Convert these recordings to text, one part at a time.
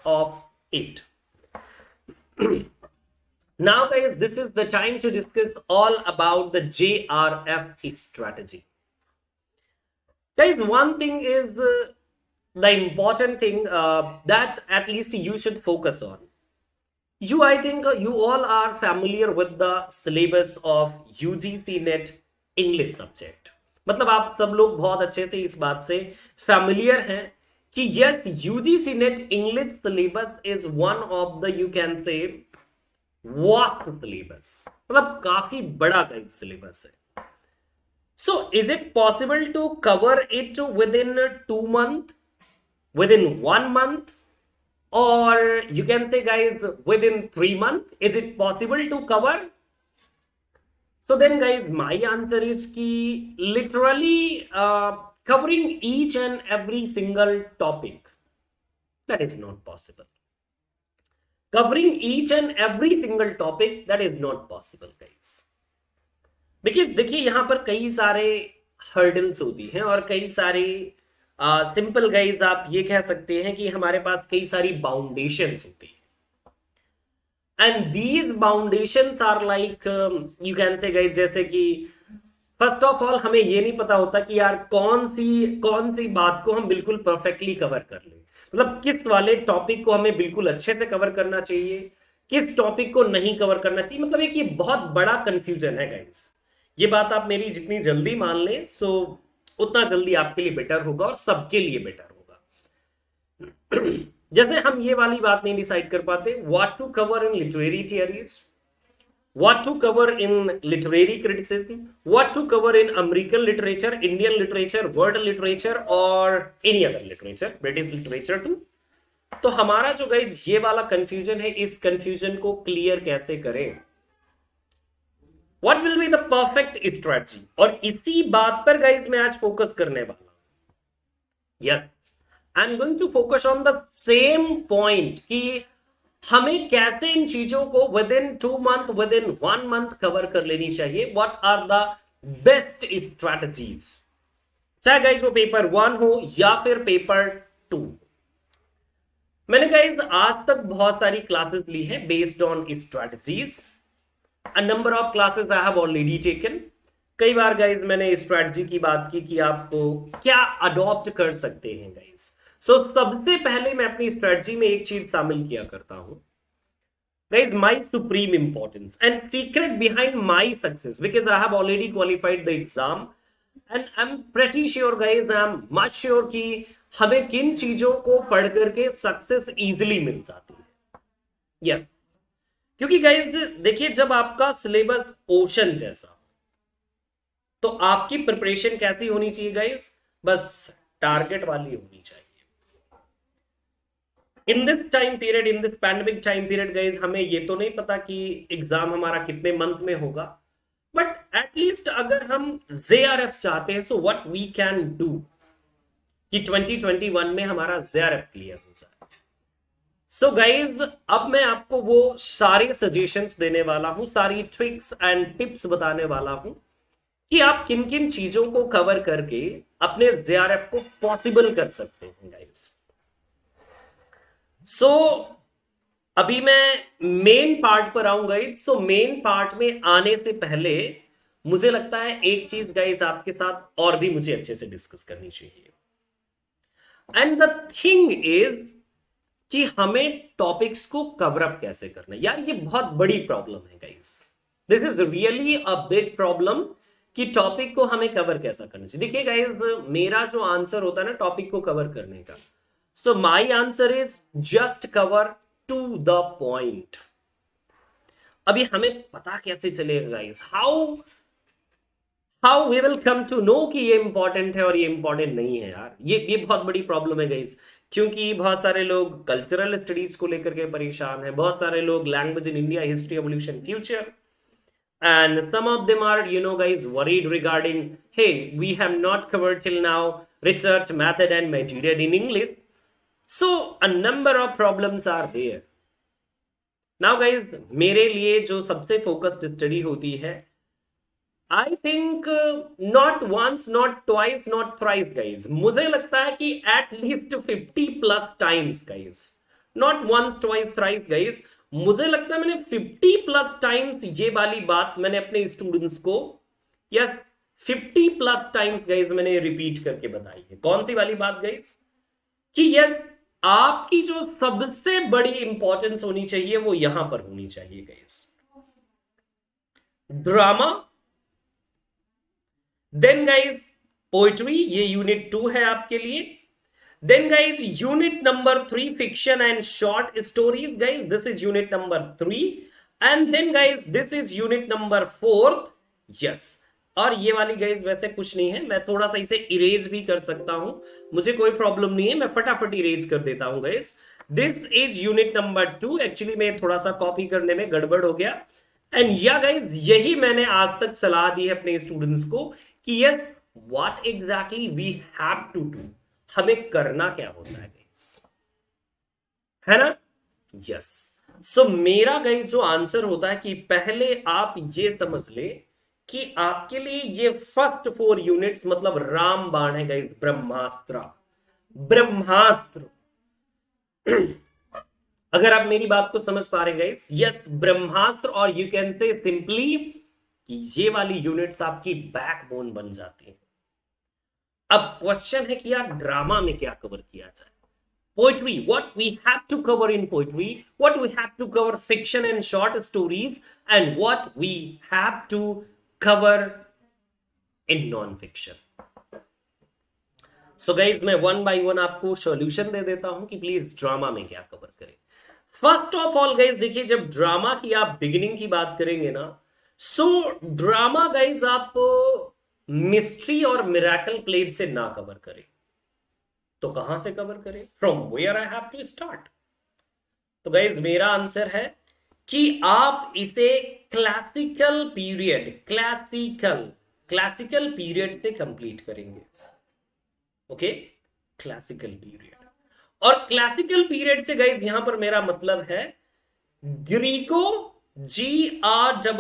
of it. Now guys, this is the time to discuss all about the JRF strategy. Guys, one thing is the important thing that at least you should focus on. I think you all are familiar with the syllabus of UGC NET English subject. मतलब आप सब लोग बहुत अच्छे से इस बात से familiar हैं कि yes, UGC NET English syllabus is one of the, you can say, vast syllabus. मतलब काफी बड़ा गाइड syllabus है. So is it possible to cover it within 2 months, within 1 month, or you can say guys within 3 months? Is it possible to cover? So then guys, my answer is ki literally covering each and every single topic, that is not possible. Covering each and every single topic, that is not possible guys. Because देखिए यहां पर कई सारे hurdles होती हैं और कई सारे सिंपल गाइज आप ये कह सकते हैं कि हमारे पास कई सारी बाउंडेशंस होती हैं and these foundations are like you can say guys जैसे कि फर्स्ट ऑफ ऑल हमें ये नहीं पता होता कि यार कौन सी बात को हम बिल्कुल परफेक्टली कवर कर ले, मतलब किस वाले टॉपिक को हमें बिल्कुल अच्छे से कवर करना चाहिए, किस टॉपिक को नहीं कवर करना चाहिए. मतलब एक ये बहुत बड़ा कंफ्यूजन है गाइज. ये बात आप मेरी जितनी जल्दी मान लें सो उतना जल्दी आपके लिए बेटर होगा और सबके लिए बेटर होगा. जैसे हम ये वाली बात नहीं डिसाइड कर पाते what to cover in literary theories, what to cover in literary criticism, what to cover in American literature, Indian literature, world literature और any other literature, British literature too. तो हमारा जो गाइज ये वाला कंफ्यूजन है, इस कंफ्यूजन को clear कैसे करें, What will be the perfect strategy? और इसी बात पर गाइज मैं आज फोकस करने वाला हूं. Yes, I'm going to focus on the same point कि हमें कैसे इन चीजों को within 2 month, within 1 month cover कर लेनी चाहिए. What are the best strategies? चाहे गाइज वो पेपर 1 हो या फिर पेपर 2. मैंने गाइज आज तक बहुत सारी क्लासेस ली है based on strategies. A number of classes I have already taken. कई बार गाइज मैंने स्ट्रैटेजी की बात की कि आपको क्या अडॉप्ट कर सकते हैं गाइज. सो सबसे पहले मैं अपनी स्ट्रैटेजी में एक चीज शामिल किया करता हूं guys, my supreme importance and secret behind my success, because I have already qualified the exam and I am pretty sure guys, I am much sure कि हमें किन चीजों को पढ़ करके सक्सेस इजिली मिल जाती है. यस, क्योंकि गाइज देखिए जब आपका सिलेबस ओशन जैसा, तो आपकी प्रिपरेशन कैसी होनी चाहिए गाइज, बस टारगेट वाली होनी चाहिए. In this time period, in this pandemic time period guys, हमें ये तो नहीं पता कि एग्जाम हमारा कितने मंथ में होगा, बट एटलीस्ट अगर हम JRF चाहते हैं, so what we can do कि 2021 में हमारा JRF क्लियर हो जाए. सो गाइज अब मैं आपको वो सारे सजेशंस देने वाला हूं, सारी ट्रिक्स एंड टिप्स बताने वाला हूं कि आप किन किन चीजों को कवर करके अपने JRF को पॉसिबल कर सकते हैं गाइज. सो अभी मैं मेन पार्ट पर आऊंगा गाइज. सो मेन पार्ट में आने से पहले मुझे लगता है एक चीज गाइज आपके साथ और भी मुझे अच्छे से डिस्कस करनी चाहिए. एंड द थिंग इज कि हमें टॉपिक्स को कवर अप कैसे करना है. यार ये बहुत बड़ी प्रॉब्लम है guys, this is really a big problem कि टॉपिक को हमें कवर कैसा करना चाहिए. देखिए गाइस, मेरा जो आंसर होता है ना टॉपिक को कवर करने का, so my answer is just cover to the point. अभी हमें पता कैसे चलेगा guys, how we will come to know कि ये इंपॉर्टेंट है और ये इंपॉर्टेंट नहीं है. यार ये बहुत बड़ी प्रॉब्लम है गाइस, क्योंकि बहुत सारे लोग कल्चरल स्टडीज को लेकर के परेशान है, बहुत सारे लोग language in India, history, evolution, future, and some of them are, you know guys, worried regarding, hey, we have not covered till now research method and material in English. So a number of problems are there. Now guys, मेरे लिए जो सबसे focused study होती है, I think not once, not twice, not thrice guys, मुझे लगता है कि at least 50+ times guys not once twice thrice guys, मुझे लगता है मैंने 50+ टाइम्स ये वाली बात मैंने अपने स्टूडेंट्स को, या 50+ टाइम्स गाइस मैंने रिपीट करके बताई है। कौन सी वाली बात गाइस? कि यस, आपकी जो सबसे बड़ी इंपॉर्टेंस होनी चाहिए वो यहां पर होनी चाहिए guys, drama, then guys poetry, ये यूनिट 2 है आपके लिए। Then guys, unit number 3, fiction and short stories guys, this is unit number 3, and then guys this is unit number 4, yes। और ये वाली गाइज वैसे कुछ नहीं है, मैं थोड़ा सा इसे इरेज भी कर सकता हूं, मुझे कोई प्रॉब्लम नहीं है, मैं फटाफट इरेज कर देता हूं guys. This is unit number 2, actually मैं थोड़ा सा कॉपी करने में गड़बड़ हो गया। एंड या गाइज यही मैंने आज तक सलाह दी है अपने स्टूडेंट्स को कि yes, what exactly we have to do, हमें करना क्या होता है गाइस, है ना? यस। सो मेरा गाइस जो आंसर होता है कि पहले आप ये समझ ले कि आपके लिए ये फर्स्ट 4 यूनिट्स मतलब रामबाण है गाइस, ब्रह्मास्त्र, ब्रह्मास्त्र। अगर आप मेरी बात को समझ पा रहे हैं गाइस, यस ब्रह्मास्त्र, और यू कैन से सिंपली कि ये वाली यूनिट्स आपकी बैकबोन बन जाती है। अब क्वेश्चन है कि यार ड्रामा में क्या कवर किया जाए, poetry, what we have to cover in poetry, what we have to cover fiction and short stories, and what we have to cover in non fiction. So guys मैं 1 bye 1 आपको solution दे देता हूं कि please drama में क्या cover करें। First of all guys देखिए, जब ड्रामा की आप बिगिनिंग की बात करेंगे ना, सो ड्रामा गाइज आप मिस्ट्री और मिरेकल प्लेज से ना कवर करें, तो कहां से कवर करें? From where I have to start? तो गाइज मेरा आंसर है कि आप इसे क्लासिकल पीरियड, क्लासिकल पीरियड से कंप्लीट करेंगे। Okay, classical period. और क्लासिकल पीरियड से गाइज यहां पर मेरा मतलब है Greco, GREECO,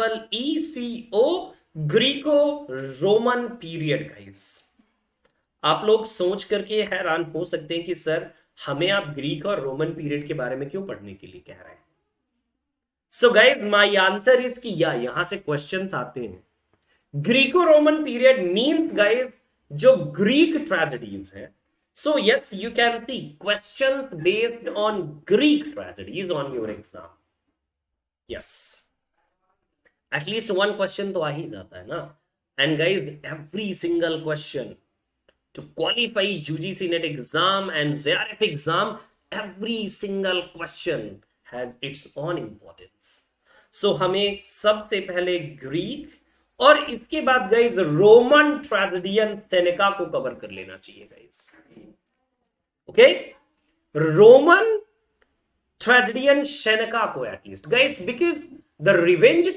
Greco Roman period guys. आप लोग सोच करके हैरान हो सकते हैं कि सर हमें आप ग्रीक और रोमन पीरियड के बारे में क्यों पढ़ने के लिए कह रहे हैं? So guys my answer is कि यहां से क्वेश्चंस आते हैं। Greco Roman period means guys जो ग्रीक ट्रेजेडीज है। So yes, you can see questions based on Greek tragedies on your exam. Yes, at least 1 question तो आ ही जाता है ना। And guys every single question to qualify UGC NET exam and JRF exam, every single question has its own importance. So हमें सबसे पहले Greek और इसके बाद गाइज रोमन ट्रेजेडियन सेनेका को कवर कर लेना चाहिए guys. Okay, Roman tragedian Seneca को at least guys, because the revenge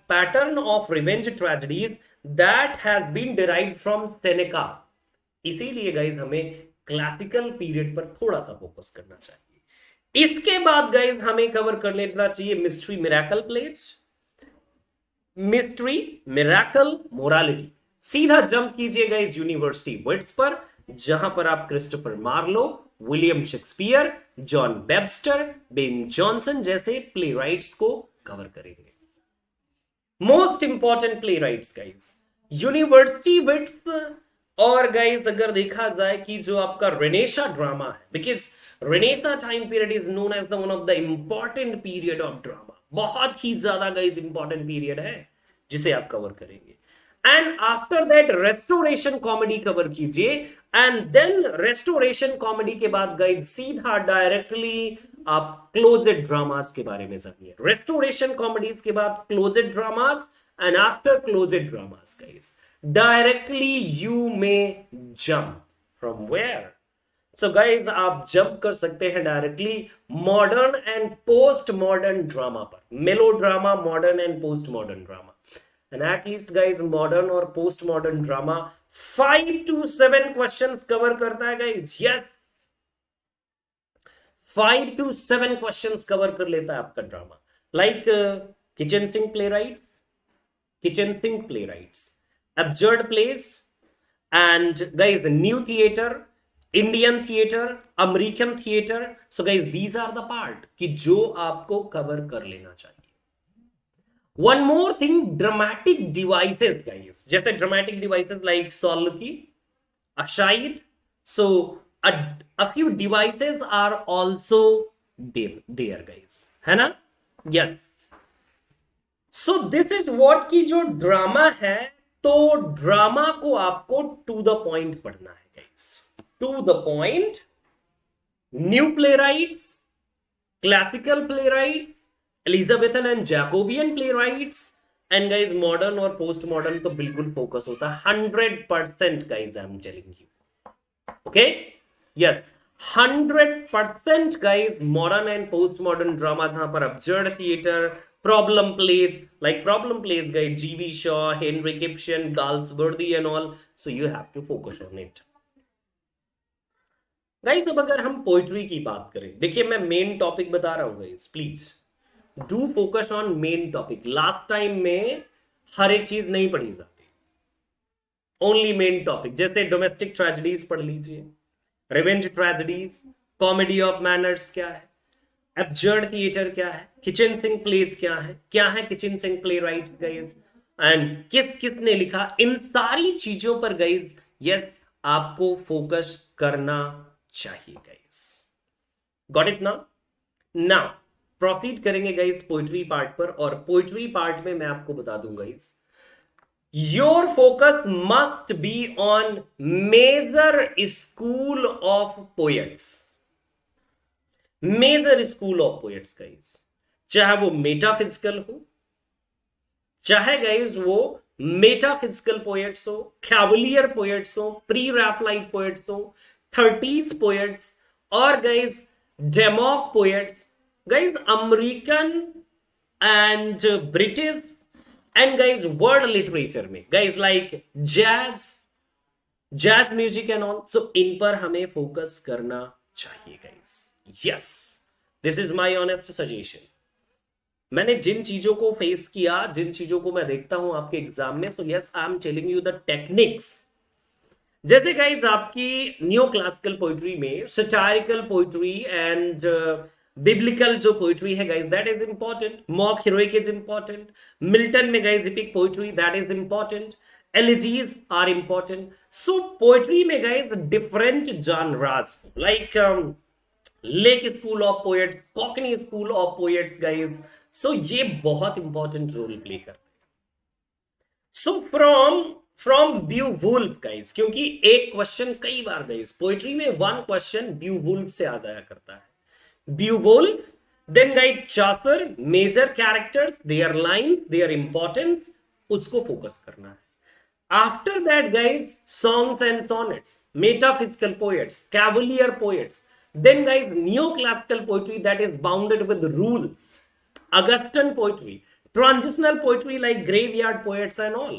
pattern of revenge tragedies that has been derived from Seneca, इसीलिए गाइस हमें क्लासिकल पीरियड पर थोड़ा सा फोकस करना चाहिए। इसके बाद गाइस हमें कवर कर लेना चाहिए mystery miracle plays, mystery miracle morality. सीधा जंप कीजिए गाइस यूनिवर्सिटी विट्स पर, जहां पर आप Christopher Marlowe, William Shakespeare, John Webster, Ben Jonson जैसे प्ले राइट्स को कवर करेंगे। Most important playwrights guys university wits. और गाइस अगर देखा जाए कि जो आपका रेनेसा ड्रामा है, because Renaissance time period is known as the one of the important period of drama, बहुत ही ज्यादा गाइस इंपॉर्टेंट पीरियड है जिसे आप कवर करेंगे। And after that restoration comedy cover कीजिए, एंड देन रेस्टोरेशन कॉमेडी के बाद गाइस सीधा डायरेक्टली आप क्लोजेड ड्रामास के बारे में जानिए। रेस्टोरेशन कॉमेडीज के बाद closet dramas, and after closet dramas guys directly you may jump from where? So guys आप जंप कर सकते हैं directly modern and post modern drama पर, melodrama, modern and post modern drama. And at least guys modern और post modern drama 5 to 7 questions cover करता है guys। yes, 5 to 7 questions cover कर लेता है आपका drama. like kitchen sink playwrights, absurd plays, and guys new theater, Indian theatre, American theatre. So guys these are the part कि जो आपको cover कर लेना चाहिए. One more thing, dramatic devices guys, जैसे dramatic devices like soliloquy, aside. So a few devices are also there guys, है ना. yes. So this is what की जो ड्रामा है, तो ड्रामा को आपको टू द पॉइंट पढ़ना है guys, to the point. New playwrights, classical playwrights, Elizabethan and Jacobean playwrights, and guys modern और पोस्ट मॉडर्न तो बिल्कुल फोकस होता है 100% guys, I am telling you. Okay, yes, 100% guys. Modern and post modern drama, जहां पर absurd theatre, problem plays, like problem plays guys, G.B. Shaw, Henrik Ibsen, Galsworthy and all, so you have to focus on it guys. अब अगर हम poetry की बात करें, देखिए मैं मेन टॉपिक बता रहा हूं guys, please do focus on main topic. Last time में हर एक चीज नहीं पढ़ी जाती, ओनली मेन टॉपिक. जैसे डोमेस्टिक ट्रेजेडीज पढ़ लीजिए, revenge tragedies, comedy of manners क्या है, एब्सर्ड थिएटर क्या है, किचन सिंक प्लेज क्या है kitchen sink playwrights guys, and किसने लिखा, इन सारी चीजों पर गाइज यस आपको फोकस करना चाहिए guys. Got it now. Now proceed करेंगे गाइज पोइट्री पार्ट पर, और पोइट्री पार्ट में मैं आपको बता दूं guys, your focus must be on major school of poets. Major school of poets guys, चाहे वो मेटाफिजिकल हो, चाहे गाइज वो मेटाफिजिकल पोएट्स हो, कैवलियर पोएट्स हो, प्री रैफलाइट पोएट्स हो, 30s पोएट्स, और guys Dymock poets guys, American and British and guys world literature में guys like jazz music and all. So इन पर हमें फोकस करना चाहिए guys. Yes, this is my honest suggestion. मैंने जिन चीजों को फेस किया, जिन चीजों को मैं देखता हूं आपके एग्जाम में, so yes I am telling you the techniques. जैसे गाइज आपकी न्यू क्लासिकल पोइट्री में सटायरिकल पोइट्री एंड बिब्लिकल जो पोइट्री है guys, that is important. Mock heroic is important. Milton में guys epic poetry, that is important. Elegies are important. So poetry में guys different genres, like Lake school of poets, Cockney school of poets guys. So ये बहुत important role play करते हैं. So from ब्यूवुल्फ guys, क्योंकि एक question कई बार guys poetry में वन क्वेश्चन ब्यूवुल्फ से आ जाया करता है. Beowulf, then guys Chaucer, major characters, their lines, their importance, उसको फोकस करना है. After that guys songs and sonnets, metaphysical poets, cavalier poets. Then guys, neoclassical poetry that is bounded with rules, Augustan poetry, transitional poetry like graveyard poets and all.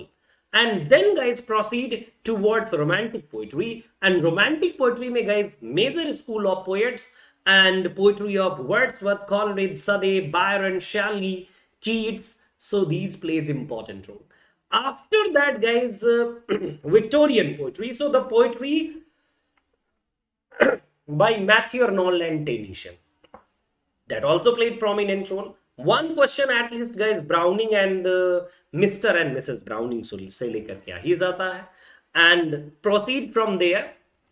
And then guys proceed towards romantic poetry, and romantic poetry mein guys major school of poets and poetry of Wordsworth, Coleridge, Sade, Byron, Shelley, Keats. So these plays important role. After that guys Victorian poetry, so the poetry by Matthew Arnold and Tennyson, that also played prominent role. One question at least guys, Browning and Mr. and Mrs. Browning से लेकर के ही जाता है, and proceed from there.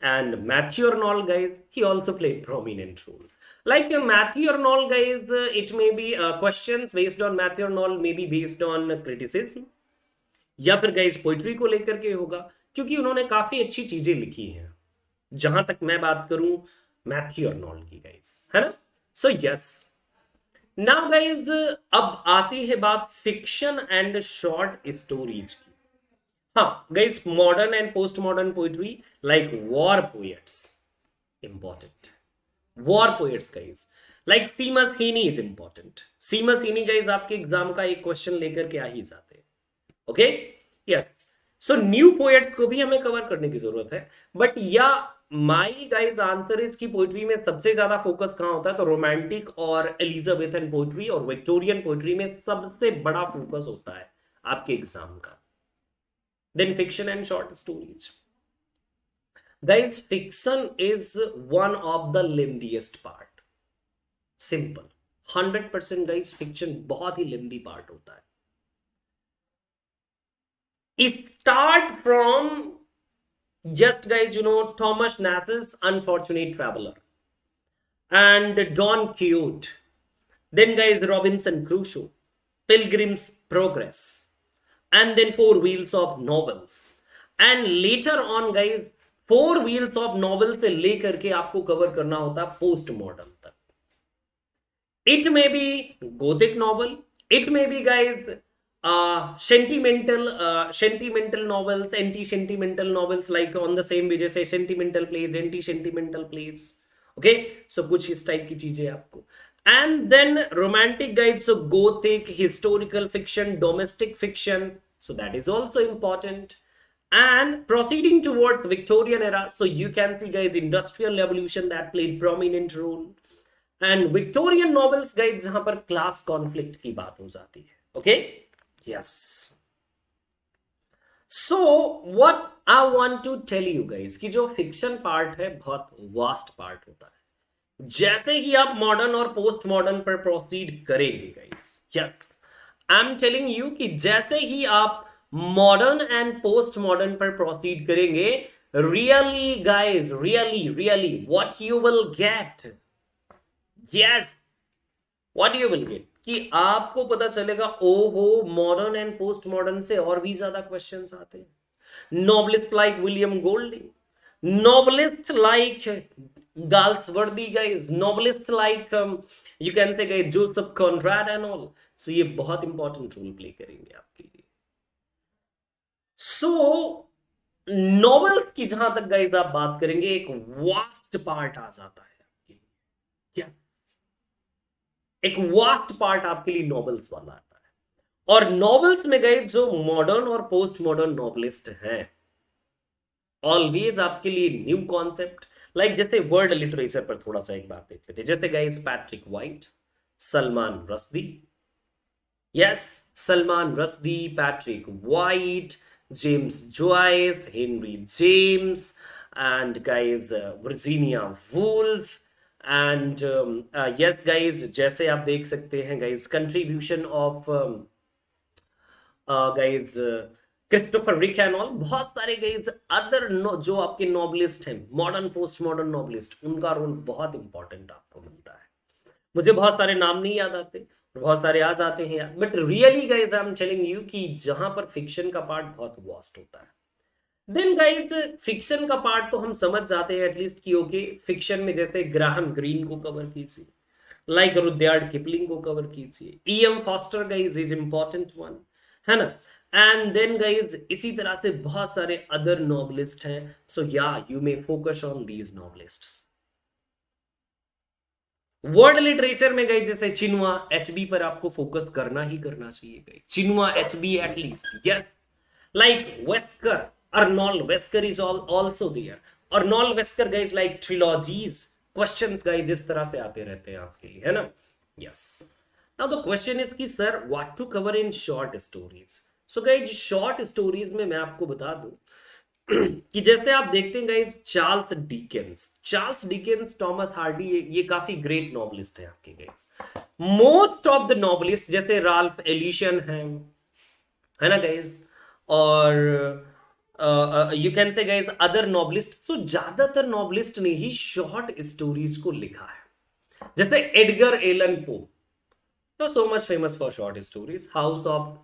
And Matthew Arnold guys, he also played prominent role. Like Matthew Arnold guys, it may be questions based on Matthew Arnold, may be based on criticism, या फिर guys poetry को लेकर के होगा, क्योंकि उन्होंने काफी अच्छी चीजें लिखी हैं जहां तक मैं बात करूं मैथ्यू अर्नोल्ड की गाइज, है ना. सो यस, नाउ गाइज अब आती है बात फिक्शन एंड शॉर्ट स्टोरीज की. हाँ guys, modern and post modern poetry like war poets important. War poets guys like Seamus Heaney is important. Seamus Heaney guys आपके एग्जाम का एक क्वेश्चन लेकर के आ ही जाते हैं. Okay, yes. So new poets को भी हमें कवर करने की जरूरत है, बट या माई गाइज आंसर इज की पोइट्री में सबसे ज्यादा फोकस कहां होता है, तो रोमांटिक और एलिजाबेथन पोइट्री और विक्टोरियन पोइट्री में सबसे बड़ा फोकस होता है आपके एग्जाम का. Then fiction and short stories. Guys, fiction is one of the lengthiest part. Simple. 100% guys, fiction बहुत ही लेंदी पार्ट होता है. Start from just guys, Thomas Nass's Unfortunate Traveler and Don Quixote. Then guys, Robinson Crusoe, Pilgrim's Progress, and then Four Wheels of Novels. And later on guys, Four Wheels of Novels से लेकर के आपको cover करना होता है post modern तक. It may be Gothic novel. It may be guys sentimental novels, anti-sentimental novels, like on the same way जैसे sentimental plays, anti-sentimental plays. Okay, so कुछ इस टाइप की चीजें आपको. And then romantic guides, so Gothic, historical fiction, domestic fiction. So that is also important. And proceeding towards Victorian era, so you can see guys industrial revolution that played prominent role. And Victorian novels guys जहां पर class conflict की बात हो जाती है. Okay, yes. So what I want to tell you guys कि जो fiction part है बहुत वास्ट पार्ट होता है. जैसे ही आप मॉडर्न और पोस्ट मॉडर्न पर प्रोसीड करेंगे guys, yes, I am telling you कि जैसे ही आप मॉडर्न एंड पोस्ट मॉडर्न पर प्रोसीड करेंगे, really guys, really what you will get, yes, what you will get, कि आपको पता चलेगा ओहो मॉडर्न एंड पोस्ट मॉडर्न से और भी ज्यादा क्वेश्चंस आते हैं. Novelist like William Golding, novelist like Galsworthy guys, novelist like you can say guys Joseph Conrad and all. So ये बहुत इंपॉर्टेंट रोल प्ले करेंगे आपके लिए. सो नॉवेल्स की जहां तक गाइस आप बात करेंगे, एक वास्ट पार्ट आ जाता है आपके लिए. क्या एक वास्ट पार्ट आपके लिए नॉवेल्स वाला आता है. और नॉवेल्स में गए जो मॉडर्न और पोस्ट मॉडर्न नॉवलिस्ट हैं, ऑलवेज आपके लिए न्यू कॉन्सेप्ट, लाइक जैसे वर्ल्ड लिटरेचर पर थोड़ा सा एक बात देख लेते हैं. जैसे guys Patrick White, Salman Rushdie, yes, Salman Rushdie, Patrick White, James Joyce, Henry James, and guys Virginia Woolf. And yes guys, जैसे आप देख सकते हैं guys contribution of guys Christopher Rick and all, बहुत सारे गाइज अदर जो आपके नॉवलिस्ट हैं, मॉडर्न पोस्ट मॉडर्न नॉवलिस्ट, उनका रोल बहुत इंपॉर्टेंट आपको मिलता है. मुझे बहुत सारे नाम नहीं याद आते, बहुत सारे याद आते हैं यार, but really guys I am telling you कि जहां पर फिक्शन का पार्ट बहुत वास्ट होता है. देन गाइस फिक्शन का पार्ट तो हम समझ जाते हैं एटलीस्ट कि ओके, फिक्शन में जैसे ग्राहम ग्रीन को कवर कीजिए, लाइक रुडयार्ड किपलिंग को कवर कीजिए, E.M. Foster guys is important one, है ना. एंड देन गाइस इसी तरह से बहुत सारे अदर नॉवलिस्ट हैं. So yeah you may focus on these novelists. World literature में गई जैसे चिनुआ एचबी पर आपको फोकस करना ही करना चाहिए. गई Chinua HB at least, yes, like Wesker, Arnold Wesker is also there. Arnold Wesker guys like trilogies, questions guys इस तरह से आते रहते हैं आपके लिए, है ना. Yes. Now the question is कि sir what to cover in short stories. So guys short stories में मैं आपको बता दूं कि जैसे आप देखते हैं guys Charles Dickens, Thomas Hardy, ये काफी ग्रेट नॉवलिस्ट है आपके guys. Most of the novelist जैसे राल्फ एलिशन है ना गाइज, और you can say guys other novelist. तो ज्यादातर नॉवलिस्ट ने ही शॉर्ट स्टोरीज को लिखा है. जैसे एडगर एलन पो, तो so much famous for short stories, house of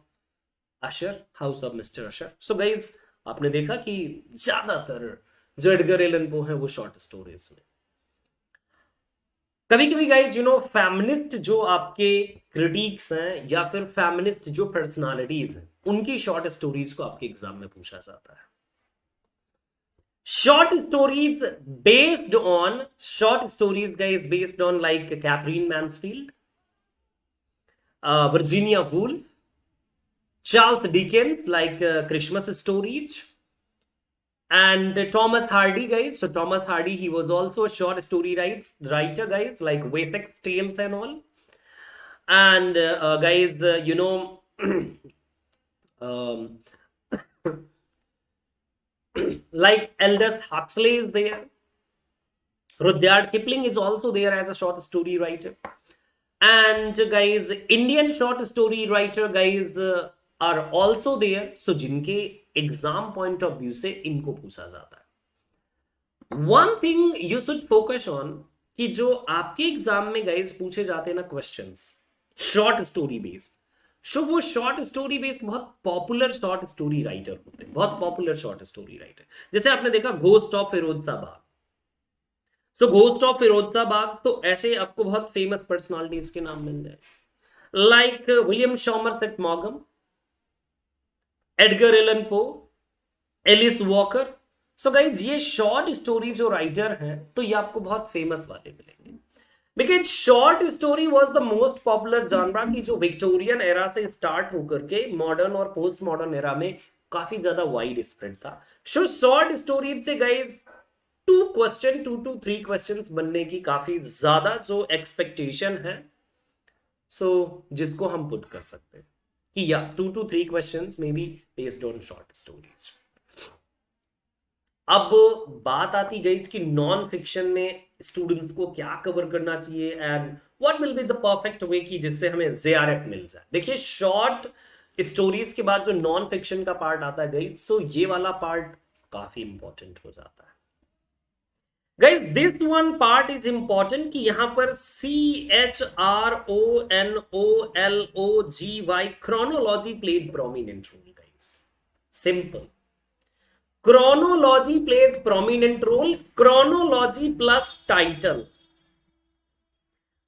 Mister Usher. So guys आपने देखा कि ज्यादातर जो एडगर एलन पो है वो शॉर्ट स्टोरीज में. कभी कभी गाइज फेमिनिस्ट जो आपके क्रिटिक्स हैं या फिर फेमिनिस्ट जो पर्सनालिटीज हैं, उनकी शॉर्ट स्टोरीज को आपके एग्जाम में पूछा जाता है. Short stories guys based on like Katherine Mansfield, Virginia Woolf, Charles Dickens like Christmas stories, and Thomas Hardy guys. So Thomas Hardy, he was also a short story writer guys, like Wessex Tales and all. And guys um, like Aldous Huxley is there. Rudyard Kipling is also there as a short story writer. And guys, Indian short story writer guys are also there. So जिनके exam point of view से इनको पूछा जाता है. One thing you should focus on कि जो आपके exam में गाइज पूछे जाते हैं ना क्वेश्चंस शॉर्ट स्टोरी बेस्ड, सो वो शॉर्ट स्टोरी बेस्ड बहुत पॉपुलर शॉर्ट स्टोरी राइटर होते हैं, बहुत पॉपुलर शॉर्ट स्टोरी राइटर. जैसे आपने देखा ghost of Firozshah. So ghost of Firozshah, तो ऐसे आपको बहुत फेमस पर्सनालिटीज के नाम मिल जाए, लाइक विलियम सॉमरसेट मॉगम, Edgar Allan Poe, Alice Walker. So guys ये शॉर्ट स्टोरी जो राइटर हैं तो ये आपको बहुत फेमस वाले मिलेंगे, because short story was the most popular genre की जो विक्टोरियन एरा से स्टार्ट होकर के मॉडर्न और पोस्ट मॉडर्न एरा में काफी ज्यादा वाइड स्प्रेड था. सो शॉर्ट स्टोरी से गाइज 2 to 3 क्वेश्चंस बनने की काफी ज्यादा जो एक्सपेक्टेशन है, सो जिसको हम पुट कर सकते हैं कि या 2 to 3 questions may be based on short stories. अब बात आती गई कि नॉन फिक्शन में स्टूडेंट्स को क्या कवर करना चाहिए and what will be the perfect way कि जिससे हमें जेआरएफ मिल जाए. देखिए शॉर्ट स्टोरीज के बाद जो नॉन फिक्शन का पार्ट आता है गाइस, सो ये वाला पार्ट काफी इंपॉर्टेंट हो जाता है. Guys this one part is important कि यहां पर CHRONOLOGY chronology played prominent role. Guys simple, chronology plays prominent role. Chronology plus title.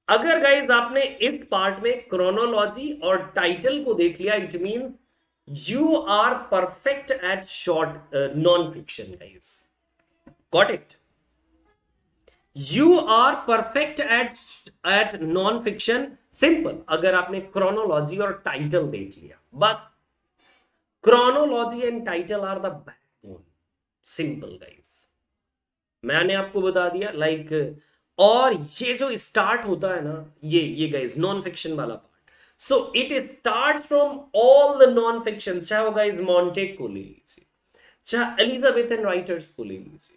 अगर गाइज आपने इस पार्ट में क्रोनोलॉजी और टाइटल को देख लिया, it means you are perfect at short non fiction. Guys got it? You are perfect at non fiction. Simple, अगर आपने क्रोनोलॉजी और टाइटल देख लिया, बस chronology and title are the backbone. Simple guys, मैंने आपको बता दिया लाइक. और ये जो स्टार्ट होता है ना, ये गाइस नॉन फिक्शन वाला part, so it start from all the non fiction. चाहे वो गाइस मॉन्टेग को ले लीजिए, चाहे एलिजाबेथन राइटर्स को ले लीजिए,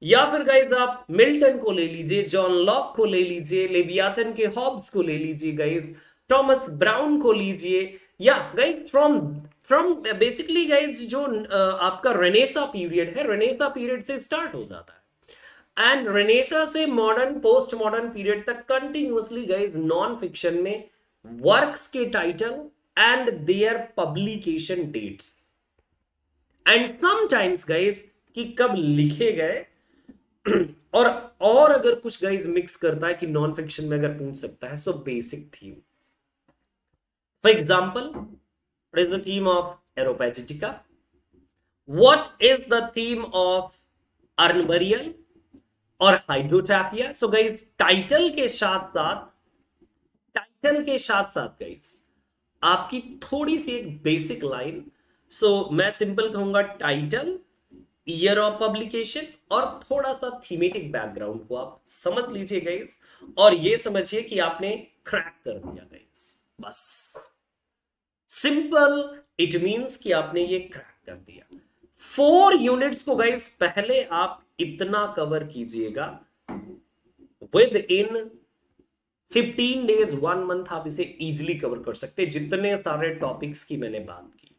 या फिर गाइज आप मिल्टन को ले लीजिए, जॉन लॉक को ले लीजिए, लेवियाथन के हॉब्स को ले लीजिए गाइज, थॉमस ब्राउन को लीजिए, yeah guys from basically guys जो आपका रेनेसा पीरियड है, रेनेसा पीरियड से स्टार्ट हो जाता है एंड रेनेसा से मॉडर्न पोस्ट मॉडर्न पीरियड तक कंटिन्यूअसली गाइज नॉन फिक्शन में वर्क्स के title and their publication dates and sometimes guys कि कब लिखे गए और अगर कुछ गाइज मिक्स करता है कि नॉन फिक्शन में अगर पूछ सकता है, so basic theme. For example, what is the theme of Areopagitica, what is the theme of Urn Burial और हाइड्रोटैपिया. सो गाइज टाइटल के साथ गाइज आपकी थोड़ी सी एक बेसिक लाइन. सो मैं सिंपल कहूंगा टाइटल, ईयर ऑफ पब्लिकेशन और थोड़ा सा थीमेटिक बैकग्राउंड को आप समझ लीजिए गाइस, और ये समझिए कि आपने क्रैक कर दिया गाइस. बस सिंपल, इट मींस कि आपने ये क्रैक कर दिया. 4 यूनिट्स को गाइस पहले आप इतना कवर कीजिएगा, विद इन 15 डेज 1 मंथ आप इसे इजीली कवर कर सकते हैं, जितने सारे टॉपिक्स की मैंने बात की.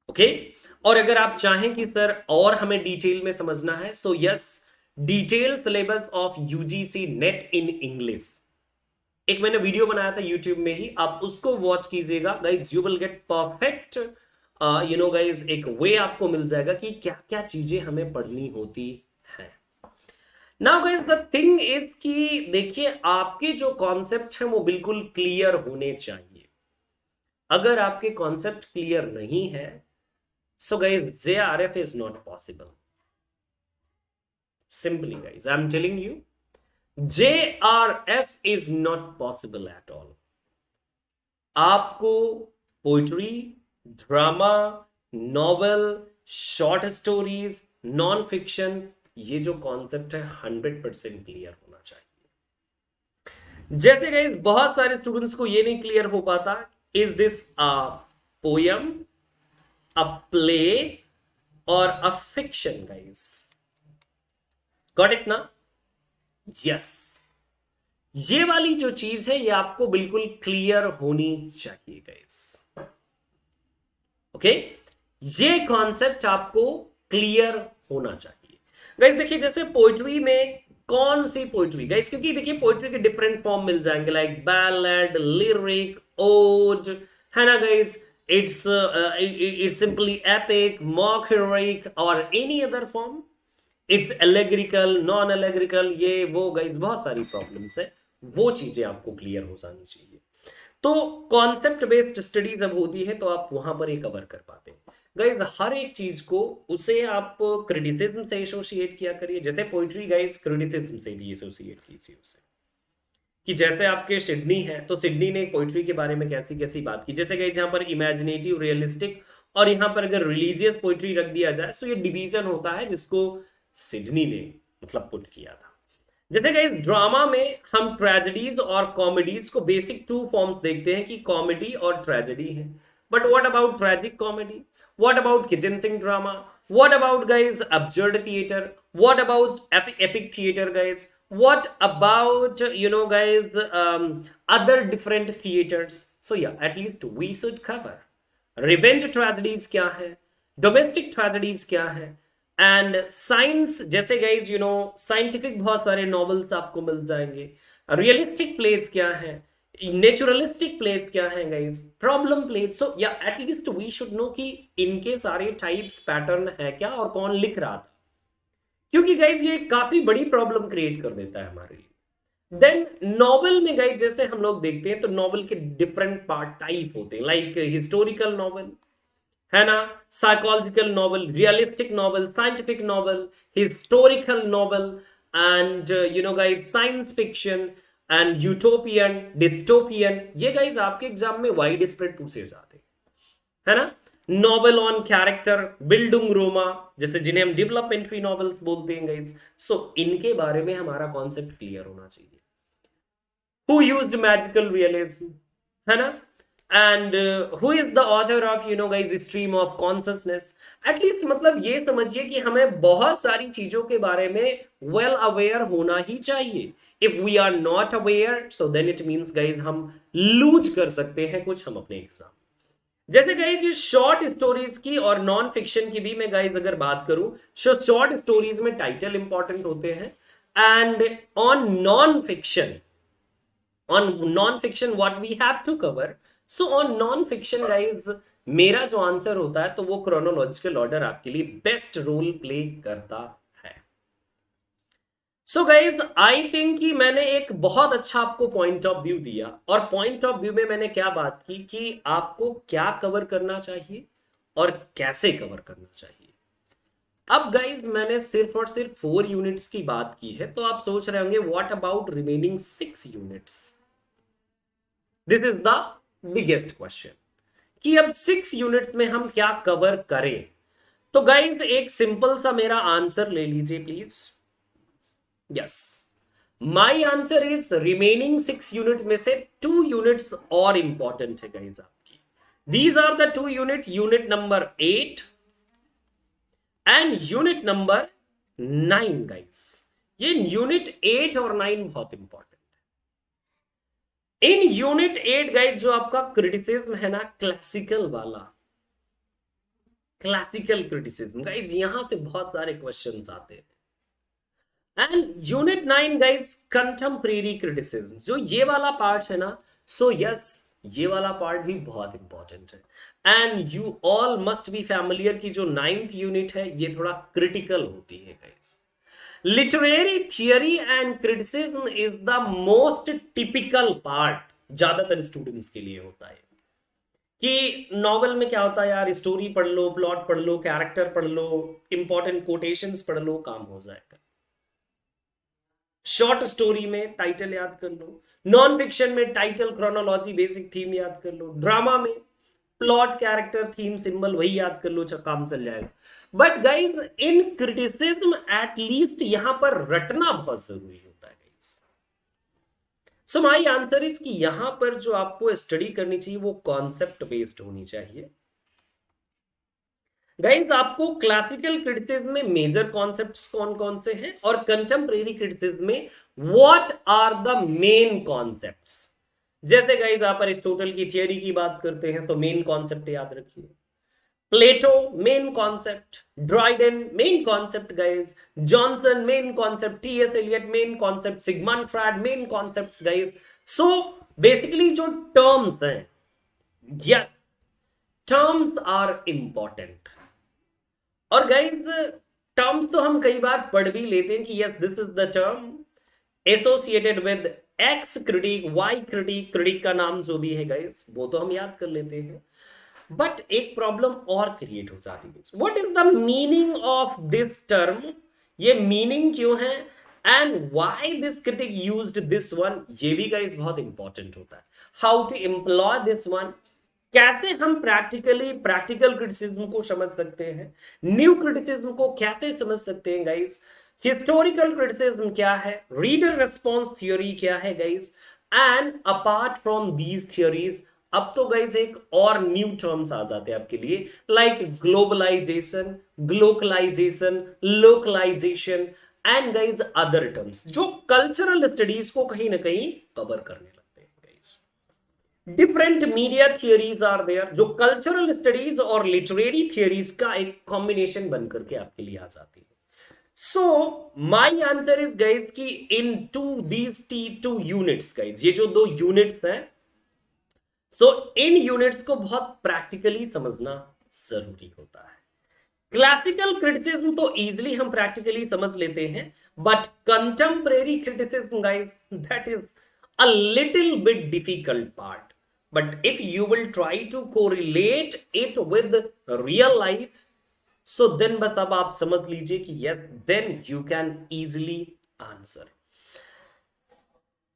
ओके और अगर आप चाहें कि सर और हमें डिटेल में समझना है, so yes, detail syllabus of UGC net in English एक मैंने वीडियो बनाया था यूट्यूब में ही, आप उसको वॉच कीजिएगा guys. You will get perfect guys एक वे आपको मिल जाएगा कि क्या क्या चीजें हमें पढ़नी होती है. Now guys the thing is कि देखिए आपके जो कॉन्सेप्ट हैं वो बिल्कुल क्लियर होने चाहिए. अगर आपके कॉन्सेप्ट क्लियर नहीं है, so guys JRF is not possible. Simply guys, I'm telling you, JRF is not possible at all. आपको poetry, drama, novel, short stories, non fiction, ये जो कॉन्सेप्ट है 100% क्लियर होना चाहिए. जैसे गाइस बहुत सारे स्टूडेंट्स को ये नहीं क्लियर हो पाता, is this a poem, a play, or a fiction, guys? Got it ना? Yes. ये वाली जो चीज है ये आपको बिल्कुल क्लियर होनी चाहिए गाइस. ओके, ये कॉन्सेप्ट आपको क्लियर होना चाहिए गाइस. देखिए जैसे पोइट्री में कौन सी पोइट्री गाइस, क्योंकि देखिए पोइट्री के डिफरेंट फॉर्म मिल जाएंगे लाइक बैलेड, लिरिक, ओड, है ना guys. It's simply epic, mock heroic और any other form. It's allegorical, non allegorical, ये वो गाइस बहुत सारी प्रॉब्लम्स है. वो चीजें आपको क्लियर हो जानी चाहिए. तो कॉन्सेप्ट बेस्ड स्टडी जब होती है तो आप वहां पर ये कवर कर पाते हैं गाइस. हर एक चीज को उसे आप क्रिटिसिज्म से एसोसिएट किया करिए. जैसे पोइट्री गाइस क्रिटिसिज्म से भी एसोसिएट कीजिए उसे. कि जैसे आपके सिडनी है तो सिडनी ने पोइट्री के बारे में कैसी कैसी बात की. जैसे गाइस यहाँ पर इमेजिनेटिव, रियलिस्टिक और यहाँ पर अगर रिलीजियस पोइट्री रख दिया जाए तो ये डिवीजन होता है जिसको सिडनी ने मतलब पुट किया था. जैसे गाइस ड्रामा में हम ट्रेजेडीज और कॉमेडीज को बेसिक टू फॉर्म्स देखते हैं कि कॉमेडी और ट्रेजेडी है. But what about tragic comedy? What about kitchen sink drama? What about guys absurd theatre? What about epic theatre guys? What about guys, other different theaters? So yeah, at least we should cover revenge tragedies क्या है, domestic tragedies क्या है, and science जैसे guys scientific बहुत सारे novels आपको मिल जाएंगे. realistic plays क्या है, naturalistic plays क्या है guys, problem plays. So yeah, at least we should know कि इनके सारे types pattern है क्या और कौन लिख रहा था. क्योंकि गाइज ये काफी बड़ी प्रॉब्लम क्रिएट कर देता है हमारे लिए. देन नॉवेल में गाइज जैसे हम लोग देखते हैं तो नॉवेल के डिफरेंट पार्ट टाइप होते हैं लाइक हिस्टोरिकल नॉवेल, है ना, psychological novel, realistic novel, scientific novel, historical novel and guys science fiction and utopian, dystopian. ये गाइज आपके एग्जाम में वाइड स्प्रेड पूछे जाते हैं, है ना. Novel on character, building Roma, जैसे जिन्हें हम डेवलपमेंट्री नॉवेल्स बोलते हैं गाइस. सो इनके बारे में हमारा कॉन्सेप्ट क्लियर होना चाहिए. हु यूज्ड मैजिकल रियलिज्म, है ना, and who is the author of guys stream of consciousness. At least मतलब ये समझिए कि हमें बहुत सारी चीजों के बारे में वेल अवेयर होना ही चाहिए. If we are not aware so then it means guys हम लूज कर सकते हैं कुछ हम अपने एग्जाम. जैसे गाइज शॉर्ट स्टोरीज की और नॉन फिक्शन की भी मैं गाइज अगर बात करूं, शॉर्ट स्टोरीज में टाइटल इंपॉर्टेंट होते हैं. And on non fiction what we have to cover. So on non fiction guys मेरा जो आंसर होता है तो वो क्रोनोलॉजिकल ऑर्डर आपके लिए बेस्ट रोल प्ले करता है. सो गाइज आई थिंक कि मैंने एक बहुत अच्छा आपको पॉइंट ऑफ व्यू दिया. और पॉइंट ऑफ व्यू में मैंने क्या बात की कि आपको क्या कवर करना चाहिए और कैसे कवर करना चाहिए. अब गाइज मैंने सिर्फ और सिर्फ 4 यूनिट्स की बात की है तो आप सोच रहे होंगे what about remaining 6 units. This is the biggest question कि अब 6 यूनिट्स में हम क्या कवर करें. तो गाइज एक सिंपल सा मेरा आंसर ले लीजिए please. Yes, my answer is remaining 6 units में से 2 units और important है guys आपकी. These are the 2 unit, unit number 8 and unit number 9 guys. ये unit 8 और 9 बहुत important है. इन unit 8 guys जो आपका criticism है ना, classical वाला, classical criticism guys, यहां से बहुत सारे questions आते हैं. And unit 9 guys contemporary criticism, जो ये वाला पार्ट है ना, सो यस ये वाला पार्ट भी बहुत इंपॉर्टेंट है. And you all must be familiar की जो 9th यूनिट है ये थोड़ा क्रिटिकल होती है guys. Literary theory and criticism is the most typical part, ज्यादातर स्टूडेंट्स के लिए होता है कि नॉवेल में क्या होता है यार, स्टोरी पढ़ लो, प्लॉट पढ़ लो, कैरेक्टर पढ़ लो, इंपॉर्टेंट कोटेशंस पढ़ लो, काम हो जाएगा. शॉर्ट स्टोरी में टाइटल याद कर लो, नॉन फिक्शन में टाइटल, क्रोनोलॉजी, बेसिक थीम याद कर लो, ड्रामा में प्लॉट, कैरेक्टर, थीम, सिंबल वही याद कर लो, काम चल जाएगा. But guys in criticism at least यहां पर रटना बहुत जरूरी होता है guys. So my answer is कि यहां पर जो आपको स्टडी करनी चाहिए वो कॉन्सेप्ट बेस्ड होनी चाहिए. गाइस आपको क्लासिकल क्रिटिसिज्म में मेजर कॉन्सेप्ट्स कौन कौन से हैं और कंटेम्परेरी क्रिटिसिज्म में what are the main concepts. जैसे गाइस आप अरिस्टोटल की थियरी की बात करते हैं तो मेन कॉन्सेप्ट याद रखिए, Plato main concept, Dryden main concept guys, Johnson main concept, TS Eliot main concept, Sigmund Freud main concepts guys. So basically जो टर्म्स हैं, यस, टर्म्स आर इंपॉर्टेंट। और गाइज टर्म्स तो हम कई बार पढ़ भी लेते हैं कि yes this is the term associated with X critic, Y critic, critic का नाम जो भी है गाइज वो तो हम याद कर लेते हैं। बट एक प्रॉब्लम और क्रिएट हो जाती है, what is the meaning of this term, ये मीनिंग क्यों है, and why this critic used this one, ये भी गाइज बहुत इंपॉर्टेंट होता है। How to employ this one, कैसे हम प्रैक्टिकल क्रिटिसिज्म को समझ सकते हैं, न्यू क्रिटिसिज्म को कैसे समझ सकते हैं गाइस, हिस्टोरिकल क्रिटिसिज्म क्या है, रीडर रिस्पॉन्स थ्योरी क्या है guys, and apart from these theories अब तो गाइज एक और न्यू टर्म्स आ जाते हैं आपके लिए, like globalisation, glocalisation, localisation and guys other terms जो कल्चरल स्टडीज को कहीं ना कहीं कवर करने लगते हैं guys. Different media theories are there जो कल्चरल स्टडीज और लिटरेरी थियरीज का एक कॉम्बिनेशन बनकर के आपके लिए आ जाती है। So my answer is guys कि in to these two units guys, ये जो दो यूनिट्स हैं, सो इन यूनिट्स को बहुत प्रैक्टिकली समझना जरूरी होता है। क्लासिकल क्रिटिसिज्म तो इजीली हम प्रैक्टिकली समझ लेते हैं, but contemporary criticism guys that is a little bit difficult part. But if you will try to correlate it with real life, so then बस अब आप समझ लीजिए कि yes then you can easily answer.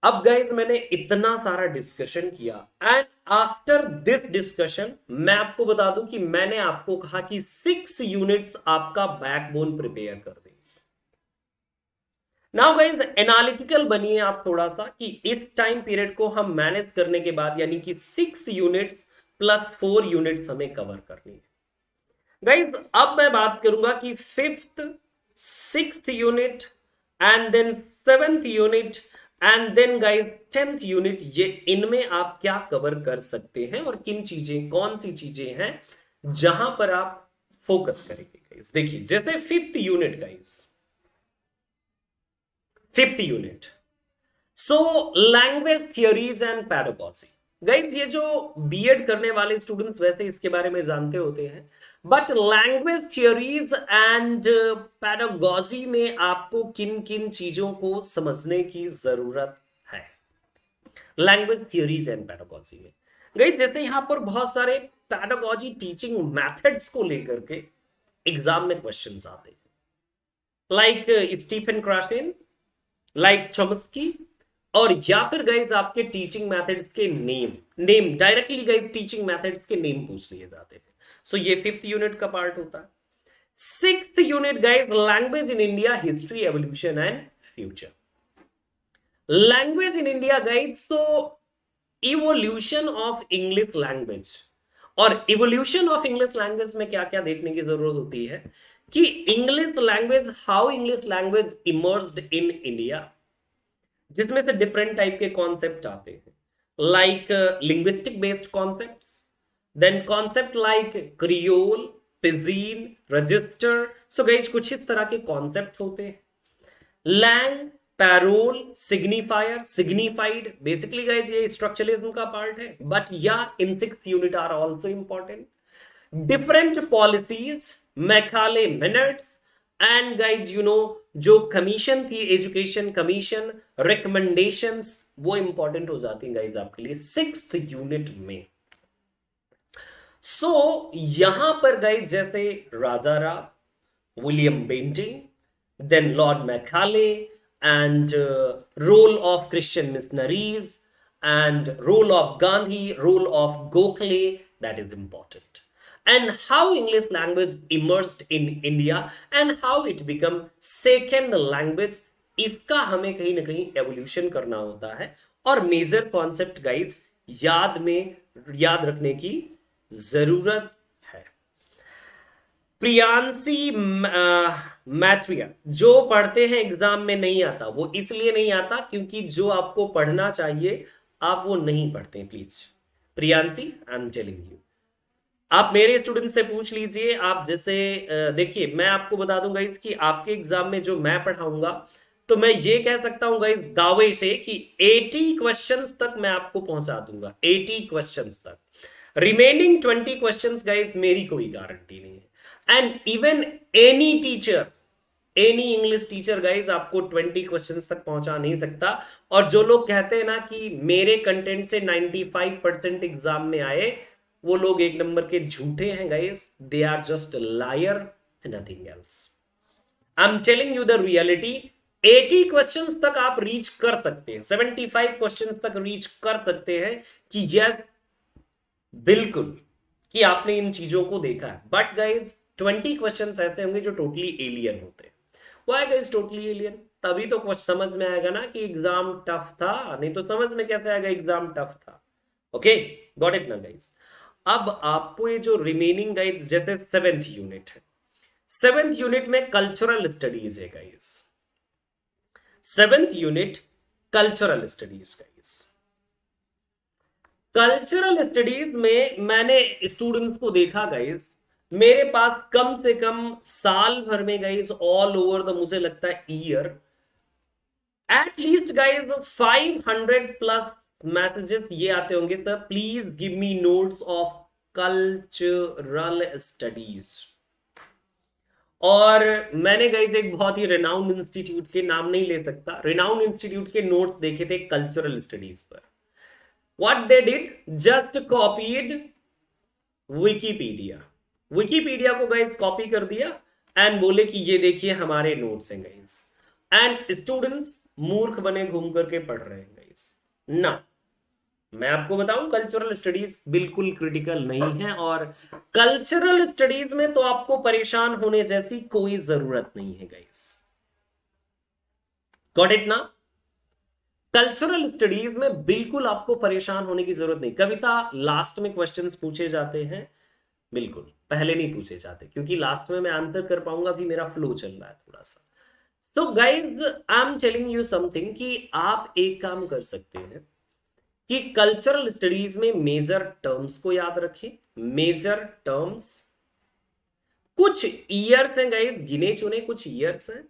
अब गाइज मैंने इतना सारा डिस्कशन किया एंड आफ्टर दिस डिस्कशन मैं आपको बता दूं कि मैंने आपको कहा कि 6 यूनिट्स आपका बैकबोन प्रिपेयर कर देंगे। नाउ गाइज एनालिटिकल बनिए आप थोड़ा सा कि इस टाइम पीरियड को हम मैनेज करने के बाद यानी कि 6 यूनिट्स प्लस 4 यूनिट्स हमें कवर करनी है। गाइज अब मैं बात करूंगा कि 5th 6th unit and then 7th unit and then guys 10th unit, ये इनमें आप क्या कवर कर सकते हैं और किन चीजें, कौन सी चीजें हैं जहां पर आप फोकस करेंगे गाइस। देखिए जैसे 5th unit guys, 5th unit, so language theories and pedagogy. Guys ये जो बीएड करने वाले स्टूडेंट्स वैसे इसके बारे में जानते होते हैं, but language theories and pedagogy में आपको किन किन चीजों को समझने की जरूरत है लैंग्वेज थियोरीज एंड पैडागॉजी में। गाइस जैसे यहां पर बहुत सारे पैडागॉजी टीचिंग मेथड्स को लेकर के एग्जाम में क्वेश्चंस आते हैं, लाइक स्टीफन क्रास्टेन, लाइक चॉम्स्की, और या फिर गाइज आपके टीचिंग मेथड्स के name directly guys teaching methods के नेम पूछ लिए जाते हैं। सो ये 5th यूनिट का पार्ट होता है। 6th unit guys language in India, history, evolution and future. Language in India guys, so evolution of English language, और इवोल्यूशन ऑफ इंग्लिश लैंग्वेज में क्या क्या देखने की जरूरत होती है कि English language, how English language emerged in India, जिसमें से डिफरेंट टाइप के कॉन्सेप्ट आते हैं, like linguistic based concepts, then concept like creole, pidgin, register. So guys कुछ इस तरह के कॉन्सेप्ट होते हैं। Langue, parole, signifier, signified, basically guys ये स्ट्रक्चरलिज्म का पार्ट है, बट या इन 6th unit are also important. Different policies, Macaulay minutes, and guys you know जो कमीशन थी, एजुकेशन कमीशन, रिकमेंडेशंस, वो इंपॉर्टेंट हो जाती हैं गाइज आपके लिए 6th यूनिट में। सो यहां पर गाइज जैसे Raja Rao, William Bentinck, then Lord Macaulay, and role of Christian missionaries, and role of Gandhi, role of Gokhale, that is important, and how English language emerged in India and how it become second language, इसका हमें कहीं ना कहीं evolution करना होता है। और major concept guides याद रखने की जरूरत है। प्रियांशी मैथ्रिया, जो पढ़ते हैं एग्जाम में नहीं आता, वो इसलिए नहीं आता क्योंकि जो आपको पढ़ना चाहिए आप वो नहीं पढ़ते। Please Priyanshi, I am telling you, आप मेरे स्टूडेंट से पूछ लीजिए। आप जैसे देखिए, मैं आपको बता दूंगा इसकी आपके एग्जाम में जो मैं पढ़ाऊंगा, तो मैं ये कह सकता हूं इस दावे से कि 80 क्वेश्चंस तक मैं आपको पहुंचा दूंगा, 80 क्वेश्चंस तक। रिमेनिंग 20 क्वेश्चंस गाइस मेरी कोई गारंटी नहीं है। And even any teacher, any English teacher guys आपको 20 क्वेश्चंस तक पहुंचा नहीं सकता। और जो लोग कहते हैं ना कि मेरे कंटेंट से 95% एग्जाम में आए, वो लोग एक नंबर के झूठे हैं guys. They are just liar and nothing else. I am telling you the reality. 80 questions तक आप रीच कर सकते हैं, 75 क्वेश्चंस तक रीच कर सकते हैं कि यस बिल्कुल कि आपने इन चीजों को देखा है। बट गाइज 20 क्वेश्चंस ऐसे होंगे जो टोटली एलियन होते हैं। Y guys totally alien? तभी तो कुछ समझ में आएगा ना कि एग्जाम टफ था, नहीं तो समझ में कैसे आएगा एग्जाम टफ था। ओके, गॉट इट ना गाइज? अब आपको ये जो रिमेनिंग गाइज, जैसे 7th यूनिट है, 7th यूनिट में कल्चरल स्टडीज है guys. 7th unit cultural studies guys. Cultural studies में मैंने स्टूडेंट्स को देखा गाइज, मेरे पास कम से कम साल भर में गाइज ऑल ओवर द, मुझे लगता है year, at least guys 500 plus messages ये आते होंगे, sir please give me notes of cultural studies. और मैंने गाइज एक बहुत ही रिनाउंड इंस्टीट्यूट के, नाम नहीं ले सकता, रिनाउंड इंस्टीट्यूट के नोट्स देखे थे कल्चरल स्टडीज पर। What they did, just copied Wikipedia. Wikipedia को गाइस कॉपी कर दिया एंड बोले कि ये देखिए हमारे नोट्स हैं गाइस। एंड स्टूडेंट्स मूर्ख बने घूम करके पढ़ रहे हैं गाइस ना। मैं आपको बताऊं कल्चरल स्टडीज बिल्कुल क्रिटिकल नहीं है, और कल्चरल स्टडीज में तो आपको परेशान होने जैसी कोई जरूरत नहीं है गाइस। गॉट इट ना? कल्चरल स्टडीज में बिल्कुल आपको परेशान होने की जरूरत नहीं। कविता लास्ट में क्वेश्चंस पूछे जाते हैं, बिल्कुल पहले नहीं पूछे जाते, क्योंकि लास्ट में मैं आंसर कर पाऊंगा, अभी मेरा फ्लो चल रहा है थोड़ा सा। तो guys I am telling you something कि आप एक काम कर सकते हैं कि कल्चरल स्टडीज में मेजर टर्म्स को याद रखें। मेजर टर्म्स, कुछ ईयर्स हैं गाइज, गिने चुने कुछ ईयर्स हैं।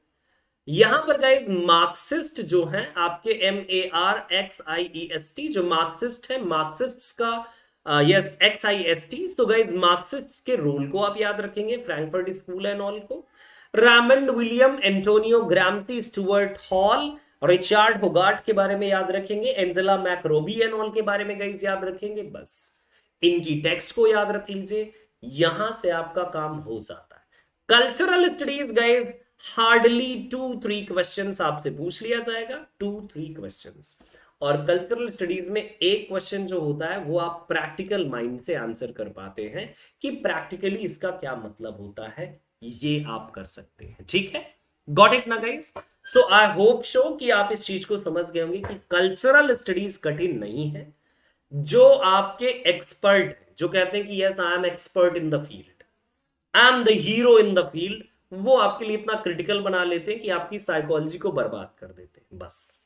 यहां पर गाइज मार्क्सिस्ट जो है आपके, MARXIEST, जो मार्क्सिस्ट है, मार्क्सिस्ट का यस XIST। तो गाइज मार्क्सिस्ट के रोल को आप याद रखेंगे, फ्रैंकफर्ट स्कूल एंड ऑल को। Raymond William, Antonio Gramsci, Stuart Hall, Richard Hoggart के बारे में याद रखेंगे, एंजेला मैक्रोबी एंड ऑल के बारे में गाइज याद रखेंगे। बस इनकी टेक्स्ट को याद रख लीजिए, यहां से आपका काम हो जाता है। Cultural studies guys hardly 2-3 questions आपसे पूछ लिया जाएगा, 2-3 क्वेश्चंस। और कल्चरल स्टडीज में एक क्वेश्चन जो होता है वो आप प्रैक्टिकल माइंड से आंसर कर पाते हैं कि प्रैक्टिकली इसका क्या मतलब होता है, ये आप कर सकते हैं। ठीक है, गॉट इट ना guys? So I hope show कि आप इस चीज को समझ गए होंगे कि कल्चरल स्टडीज कठिन नहीं है। जो आपके एक्सपर्ट, जो कहते हैं कि yes I M expert in the field, I am the hero in the field, वो आपके लिए इतना क्रिटिकल बना लेते हैं कि आपकी साइकोलॉजी को बर्बाद कर देते हैं। बस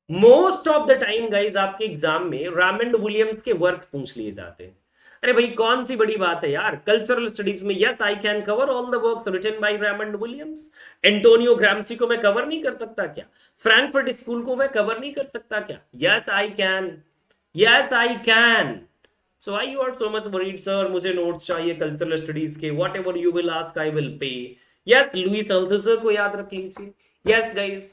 most of the time guys आपके एग्जाम में रामंड विलियम्स के वर्क पूछ लिए जाते हैं। अरे भाई कौन सी बड़ी बात है यार, कल्चरल स्टडीज में yes I can cover all the works written by Raymond Williams. Antonio Gramsci को मैं कवर नहीं कर सकता क्या? फ्रैंकफर्ट स्कूल को मैं कवर नहीं कर सकता क्या? Yes I can, yes I can. So why you are so much worried, sir? मुझे नोट्स चाहिए कल्चरल स्टडीज के, whatever you will ask, I will pay. Yes, Louis Althusser को याद रख लीजिए। Yes, guys,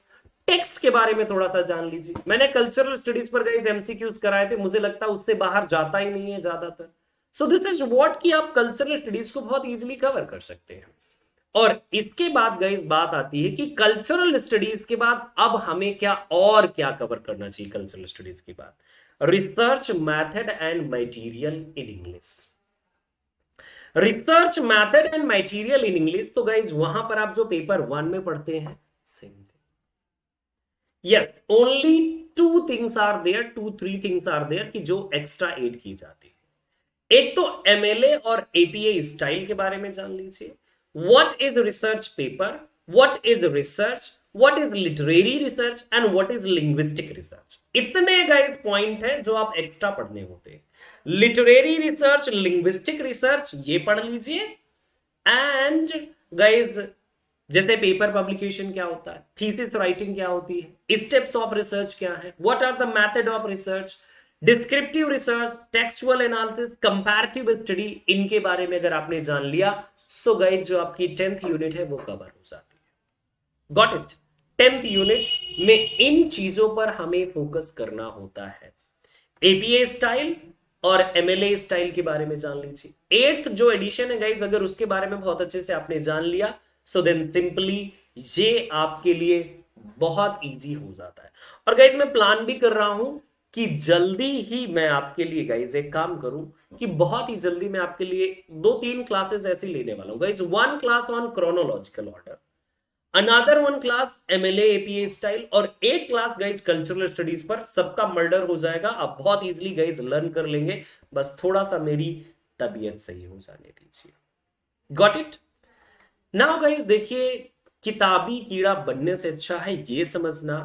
टेक्स्ट के बारे में थोड़ा सा जान लीजिए। मैंने कल्चरल स्टडीज पर गाइस MCQs कराए थे, मुझे लगता है उससे बाहर जाता ही नहीं है ज्यादातर। सो दिस इज व्हाट कि आप कल्चरल स्टडीज को बहुत इजीली कवर कर सकते हैं। और इसके बाद गाइस बात आती है कि कल्चरल स्टडीज के बाद अब हमें क्या और क्या कवर करना चाहिए कल्चरल स्टडीज के बाद? Research method and material in English. Research method and material in English, तो गाइज वहां पर आप जो पेपर 1 में पढ़ते हैं same thing. Yes, only 2 things are there, 2-3 things are there कि जो एक्स्ट्रा ऐड की जाती है। एक तो एमएलए और एपीए स्टाइल के बारे में जान लीजिए, what is research paper, what is research, what is literary research and what is linguistic research. इतने गाइस पॉइंट है जो आप एक्स्ट्रा पढ़ने होते हैं। लिटरेरी रिसर्च, लिंग्विस्टिक रिसर्च ये पढ़ लीजिए, एंड गाइस जैसे पेपर पब्लिकेशन क्या होता है, थीसिस राइटिंग क्या होती है, स्टेप्स ऑफ रिसर्च क्या है, what are the method of research, descriptive research, textual analysis, comparative study, इनके बारे में अगर आपने जान लिया, सो गाइस जो आपकी 10th यूनिट है वो कवर हो जाती है। Got it? 10th यूनिट में इन चीजों पर हमें फोकस करना होता है। एपीए स्टाइल और एमएलए स्टाइल के बारे में जान लीजिए। 8th जो एडिशन है गाइज, अगर उसके बारे में बहुत अच्छे से आपने जान लिया, सो देन सिंपली ये आपके लिए बहुत इजी हो जाता है। और गाइज मैं प्लान भी कर रहा हूं कि जल्दी ही मैं आपके लिए गाइज एक काम करूं कि बहुत ही जल्दी मैं आपके लिए 2-3 क्लासेस ऐसी लेने वाला हूं guys. 1 class on chronological order, another 1 class MLA APA style, और एक क्लास गाइज कल्चरल स्टडीज पर। सबका मर्डर हो जाएगा, आप बहुत इजीली गाइज लर्न कर लेंगे, बस थोड़ा सा मेरी तबीयत सही हो जाने दीजिए। Got it? नाउ गाइज देखिए, किताबी कीड़ा बनने से अच्छा है ये समझना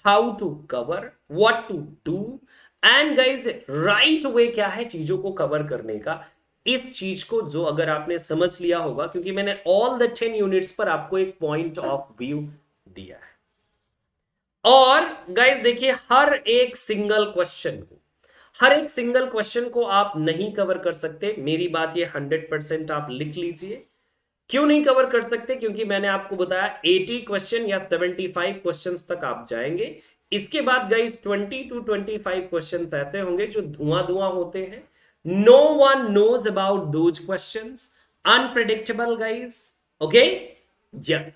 how to cover, what to do, and guys right way क्या है चीजों को कवर करने का। इस चीज को जो अगर आपने समझ लिया होगा, क्योंकि मैंने ऑल द 10 यूनिट्स पर आपको एक पॉइंट ऑफ व्यू दिया है, और गाइज देखिए हर एक सिंगल क्वेश्चन को आप नहीं कवर कर सकते। मेरी बात ये 100% आप लिख लीजिए। क्यों नहीं कवर कर सकते? क्योंकि मैंने आपको बताया 80 क्वेश्चन या 75 क्वेश्चंस तक आप जाएंगे। इसके बाद गाइस 20 to 25 क्वेश्चंस ऐसे होंगे जो धुआं धुआं होते हैं। No one knows about those questions, unpredictable guys, okay, yes,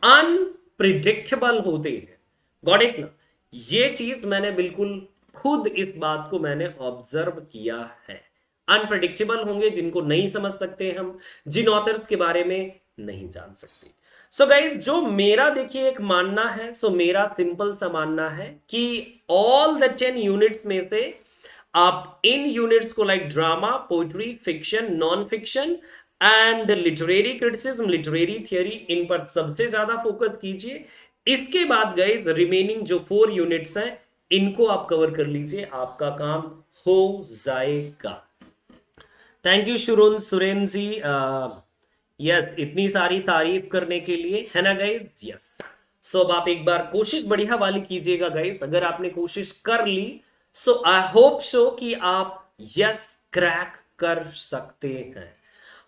unpredictable होते हैं। गॉट इट ना? ये चीज मैंने बिल्कुल खुद इस बात को मैंने ऑब्जर्व किया है। अनप्रडिक्टेबल होंगे, जिनको नहीं समझ सकते हम, जिन ऑथर्स के बारे में नहीं जान सकते। सो गाइस जो मेरा देखिए एक मानना है, सो मेरा सिंपल सा मानना है कि ऑल द 10 यूनिट्स में से आप इन यूनिट्स को like drama, poetry, fiction, non fiction and literary criticism, literary theory, इन पर सबसे ज्यादा फोकस कीजिए। इसके बाद गाइस रिमेनिंग जो 4 यूनिट्स हैं इनको आप कवर कर लीजिए, आपका काम हो जाएगा। Thank you Suren ji, yes इतनी सारी तारीफ करने के लिए, है ना गाइज? यस। सो अब आप एक बार कोशिश बढ़िया वाली कीजिएगा गाइज। अगर आपने कोशिश कर ली, सो आई होप सो कि आप यस क्रैक कर सकते हैं।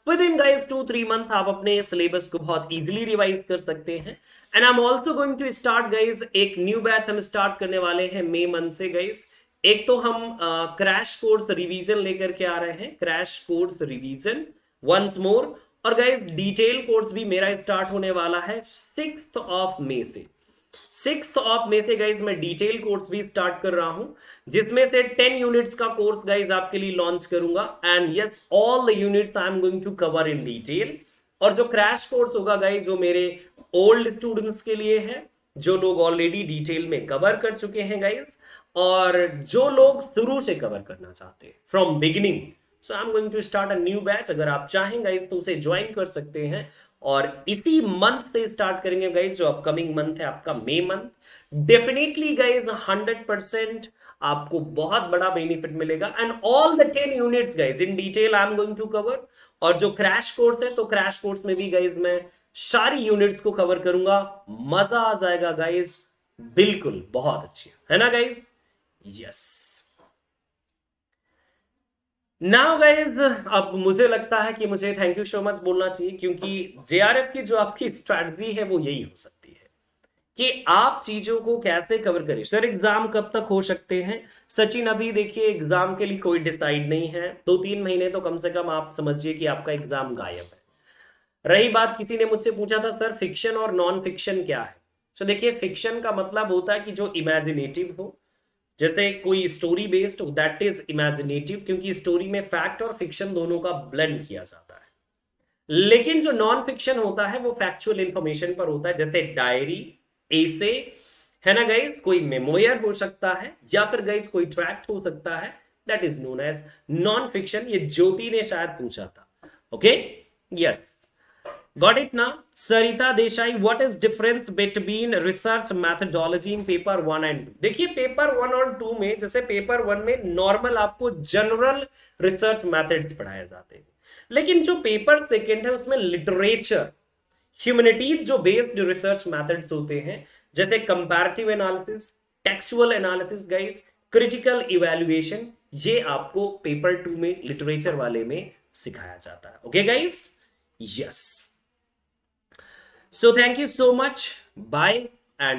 विद इन गाइज 2-3 मंथ आप अपने सिलेबस को बहुत इजीली रिवाइज कर सकते हैं। And I am also going to start guys एक न्यू बैच हम स्टार्ट करने वाले हैं मई मंथ से गाइज। एक तो हम क्रैश कोर्स रिवीजन लेकर के आ रहे हैं, crash course revision once more, और गाइज डिटेल कोर्स भी मेरा स्टार्ट होने वाला है 6th ऑफ मई से। 6th ऑफ मई से गाइज मैं डिटेल कोर्स भी स्टार्ट कर रहा हूं, जिसमें से 10 यूनिट्स का कोर्स गाइज आपके लिए लॉन्च करूंगा। And yes all the units I am going to cover in detail. और जो क्रैश कोर्स होगा गाइज वो मेरे ओल्ड स्टूडेंट्स के लिए है, जो लोग ऑलरेडी डिटेल में कवर कर चुके हैं गाइज, और जो लोग शुरू से कवर करना चाहते हैं from beginning. So I am going to start a new batch. अगर आप चाहें गाइज तो उसे ज्वाइन कर सकते हैं, और इसी मंथ से स्टार्ट करेंगे गाइज, जो अपकमिंग मंथ है आपका मई मंथ। डेफिनेटली गाइज 100% आपको बहुत बड़ा बेनिफिट मिलेगा। And all the 10 units guys in detail I am going to cover. और जो क्रैश कोर्स है, तो क्रैश कोर्स में भी गाइज मैं सारी यूनिट्स को कवर करूंगा। मजा आ जाएगा गाइज, बिल्कुल बहुत अच्छी, है ना गाइज? यस। नाउ गाइज अब मुझे लगता है कि मुझे थैंक यू सो मच बोलना चाहिए, क्योंकि जेआरएफ की जो आपकी स्ट्रैटेजी है वो यही हो सकती है कि आप चीजों को कैसे कवर करें। सर एग्जाम कब तक हो सकते हैं? सचिन अभी देखिए एग्जाम के लिए कोई डिसाइड नहीं है, 2-3 महीने तो कम से कम आप समझिए कि आपका एग्जाम गायब है। रही बात, किसी ने मुझसे पूछा था सर फिक्शन और नॉन फिक्शन क्या है? तो देखिए फिक्शन का मतलब होता है कि जो इमेजिनेटिव हो, जैसे कोई स्टोरी बेस्ड हो, दैट इज इमेजिनेटिव, क्योंकि स्टोरी में फैक्ट और फिक्शन दोनों का ब्लेंड किया जाता है। लेकिन जो नॉन फिक्शन होता है वो फैक्चुअल इंफॉर्मेशन पर होता है, जैसे डायरी, एसे, है ना गाइज, कोई मेमोयर हो सकता है, या फिर गाइज कोई ट्रैक्ट हो सकता है, that is known as non fiction. ये ज्योति ने शायद पूछा था। ओके, यस, गॉट इट ना। Sarita Desai, what is difference between research methodology in paper 1 and 2? देखिए पेपर 1 और 2 में, जैसे पेपर 1 में नॉर्मल आपको जनरल रिसर्च मैथड्स पढ़ाए जाते हैं, लेकिन जो पेपर सेकंड है उसमें लिटरेचर, ह्यूमैनिटीज जो बेस्ड रिसर्च मेथड्स होते हैं, जैसे comparative analysis, textual analysis guys, critical evaluation, ये आपको पेपर 2 में लिटरेचर वाले में सिखाया जाता है। Okay guys, yes, so thank you so much, bye and